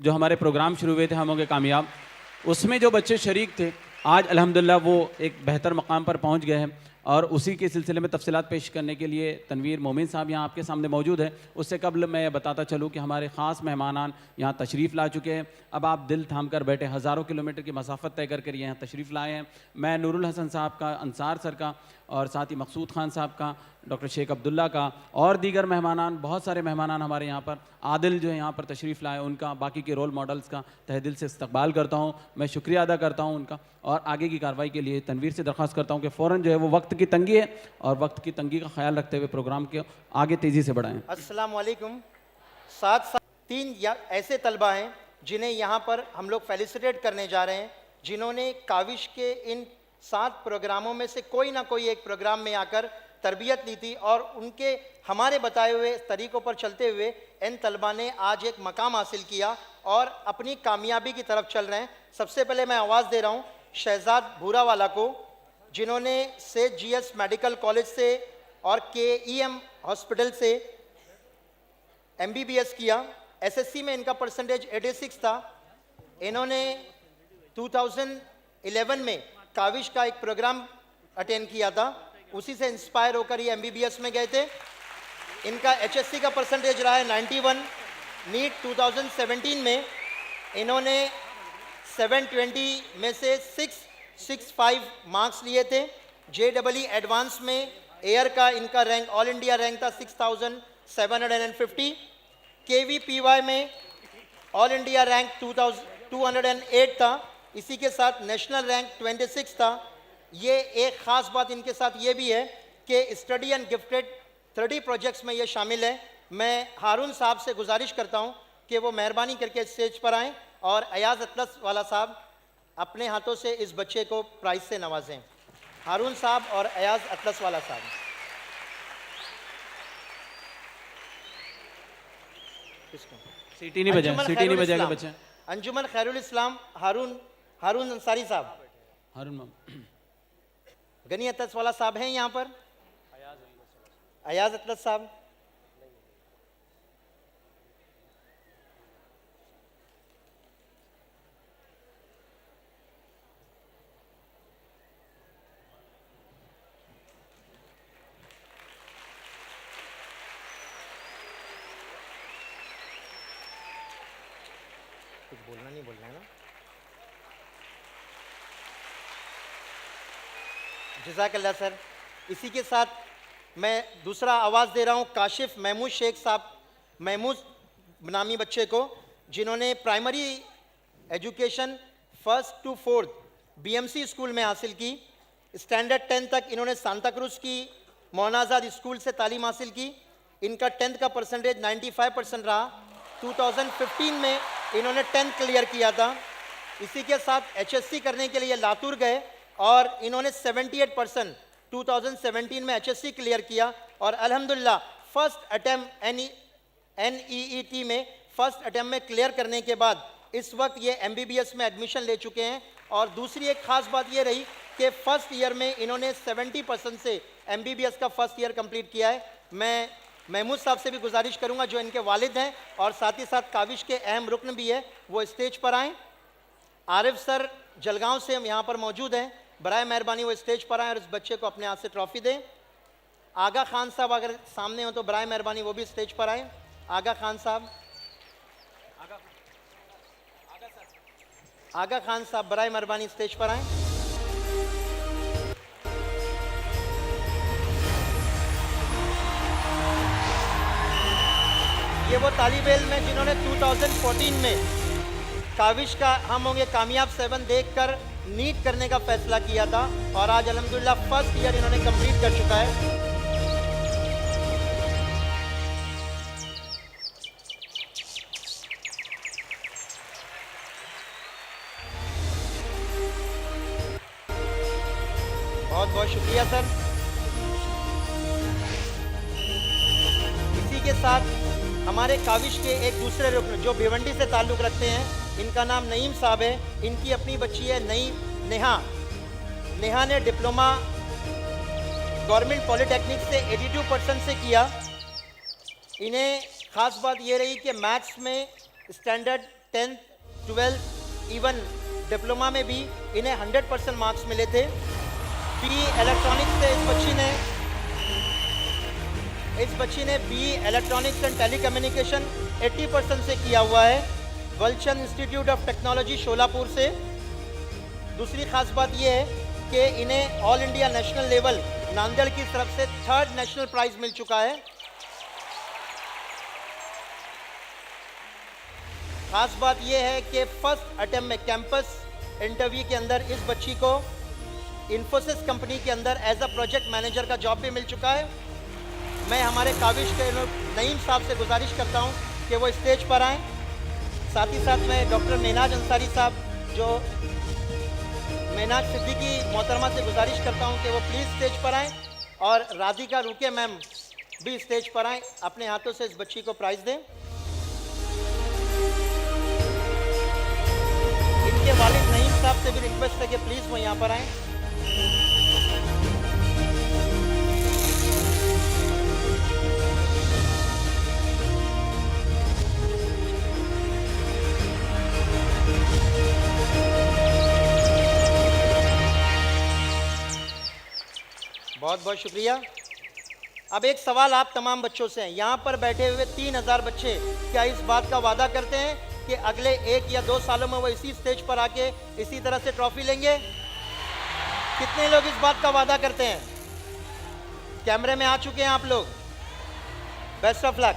जो हमारे प्रोग्राम शुरू हुए थे हम होंगे कामयाब, उसमें जो बच्चे शरीक थे आज अल्हम्दुलिल्लाह वो एक बेहतर मकाम पर पहुंच गए हैं। और उसी के सिलसिले में तफसीलात पेश करने के लिए तनवीर मोमिन साहब यहाँ आपके सामने मौजूद है। उससे कबल मैं बताता चलूँ कि हमारे ख़ास मेहमानान यहाँ तशरीफ़ ला चुके हैं। अब आप दिल थाम कर बैठे, हज़ारों किलोमीटर की मसाफ़त तय कर यहाँ तशरीफ़ लाए हैं। मैं नूरुल हसन साहब का, अंसार सर का और साथ ही मकसूद खान साहब का, डॉक्टर शेख अब्दुल्ला का और दीगर मेहमानान, बहुत सारे मेहमानान हमारे यहाँ पर, आदिल जो है यहाँ पर तशरीफ़ लाए, उनका, बाकी के रोल मॉडल्स का तहे दिल से इस्तकबाल करता हूँ। मैं शुक्रिया अदा करता हूँ उनका। और आगे की कार्रवाई के लिए तनवीर से दरख्वास्त करता हूँ कि फ़ौरन जो है वो वक्त की तंगी है और वक्त की तंगी का ख्याल रखते हुए प्रोग्राम के आगे तेज़ी से बढ़ाएँ। अस्सलाम वालेकुम। साथ 3 ऐसे तलबा हैं जिन्हें यहाँ पर हम लोग फेलिसिटेट करने जा रहे हैं, जिन्होंने काविश के इन 7 प्रोग्रामों में से कोई ना कोई एक प्रोग्राम में आकर तरबियत ली थी और उनके हमारे बताए हुए तरीक़ों पर चलते हुए इन तलबा ने आज एक मकाम हासिल किया और अपनी कामयाबी की तरफ चल रहे हैं। सबसे पहले मैं आवाज़ दे रहा हूँ शहजाद भूरावाला को, जिन्होंने सेठ जीएस मेडिकल कॉलेज से और केईएम हॉस्पिटल से एमबीबीएस किया। एसएससी में इनका परसेंटेज 86 था। इन्होंने 2011 में काविश का एक प्रोग्राम अटेंड किया था, उसी से इंस्पायर होकर ये एमबीबीएस में गए थे। इनका एचएससी का परसेंटेज रहा है 91। नीट 2017 में इन्होंने 720 में से 665 मार्क्स लिए थे। जेईई एडवांस में एयर का इनका रैंक, ऑल इंडिया रैंक था 6750। केवीपीवाई में ऑल इंडिया रैंक 208 था। इसी के साथ नेशनल रैंक 26 था। ये एक ख़ास बात इनके साथ ये भी है कि स्टडी एंड गिफ्टेड 30 प्रोजेक्ट्स में ये शामिल है। मैं हारून साहब से गुजारिश करता हूँ कि वो मेहरबानी करके स्टेज पर आएँ और अयाज अतलस वाला साहब अपने हाथों से इस बच्चे को प्राइज़ से नवाजें। हारून साहब और अयाज अतलस वाला साहब। सीटी नहीं बजाएगा बच्चे। अंजुमन खैरुल इस्लाम हारून अंसारी साहब। हारून गनी अतलस वाला साहब हैं यहाँ पर। अयाज अतलस साहब। कुछ बोलना नहीं बोलना है ना। जज़ाकल्लाह सर। इसी के साथ मैं दूसरा आवाज़ दे रहा हूँ काशिफ महमूद शेख साहब, महमूद नामी बच्चे को, जिन्होंने primary education 1st to 4th BMC school में हासिल की। स्टैंडर्ड 10 तक इन्होंने सांता क्रूज़ की मौलाना आज़ाद स्कूल से तालीम हासिल की। इनका 10th का परसेंटेज 95% रहा। 2015 में इन्होंने 10th क्लियर किया था। इसी के साथ एचएससी करने के लिए लातूर गए और इन्होंने 78% 2017 में एचएससी क्लियर किया और अल्हम्दुलिल्लाह फर्स्ट अटैम्प्ट एनईईटी में फर्स्ट अटैम्प्ट में क्लियर करने के बाद इस वक्त ये एमबीबीएस में एडमिशन ले चुके हैं। और दूसरी एक ख़ास बात ये रही कि फ़र्स्ट ईयर में इन्होंने 70% से एमबीबीएस का फर्स्ट ईयर कंप्लीट किया है। मैं महमूद साहब से भी गुजारिश करूंगा जो इनके वालिद हैं और साथ ही साथ काविश के अहम रुकन भी है, वो स्टेज पर आएँ। आरिफ सर जलगांव से हम यहाँ पर मौजूद हैं, बराए मेहरबानी वो स्टेज पर आएँ और इस बच्चे को अपने हाथ से ट्रॉफ़ी दें। आगा खान साहब अगर सामने हो तो बराए मेहरबानी वो भी स्टेज पर आएँ। आगा खान साहब, आगा खान साहब बराए मेहरबानी स्टेज पर आएँ। ये वो तालिब इल्म है जिन्होंने 2014 में काविश का हम होंगे कामयाब 7 देखकर नीट करने का फैसला किया था और आज अल्हम्दुलिल्लाह फर्स्ट ईयर इन्होंने कंप्लीट कर चुका है। बहुत बहुत शुक्रिया सर। इसी के साथ हमारे काविश के एक दूसरे रुकन जो भिवंडी से ताल्लुक़ रखते हैं, इनका नाम नईम साहब है। इनकी अपनी बच्ची है नेहा ने डिप्लोमा गवर्नमेंट पॉलिटेक्निक से 82% से किया। इन्हें ख़ास बात ये रही कि मैथ्स में standard 10th 12th even diploma में भी इन्हें 100% मार्क्स मिले थे। बीई इलेक्ट्रॉनिक्स से इस बच्ची ने बीई इलेक्ट्रॉनिक्स एंड टेलीकम्युनिकेशन 80% से किया हुआ है, वल्शन इंस्टीट्यूट ऑफ टेक्नोलॉजी शोलापुर से। दूसरी खास बात यह है कि इन्हें all India national level Nanded की तरफ से 3rd नेशनल प्राइज मिल चुका है। खास बात यह है कि फर्स्ट अटेम्प्ट में कैंपस इंटरव्यू के अंदर इस बच्ची को इन्फोसिस कंपनी के अंदर एज अ प्रोजेक्ट मैनेजर का जॉब भी मिल चुका है। मैं हमारे काबिश के नईम साहब से गुजारिश करता हूं कि वो स्टेज पर आएँ। साथ ही साथ मैं डॉक्टर मेनाज अंसारी साहब जो मेनाज सिद्दीकी मोहतरमा से गुजारिश करता हूं कि वो प्लीज़ स्टेज पर आएँ, और राधिका रुके मैम भी स्टेज पर आएँ, अपने हाथों से इस बच्ची को प्राइज़ दें। इनके वालिद नईम साहब से भी रिक्वेस्ट है कि प्लीज़ वो यहाँ पर आएँ। बहुत बहुत शुक्रिया। अब एक सवाल आप तमाम बच्चों से है, यहाँ पर बैठे हुए 3000 बच्चे क्या इस बात का वादा करते हैं कि अगले 1 या 2 सालों में वो इसी स्टेज पर आके इसी तरह से ट्रॉफी लेंगे? कितने लोग इस बात का वादा करते हैं? कैमरे में आ चुके हैं आप लोग। Best of luck.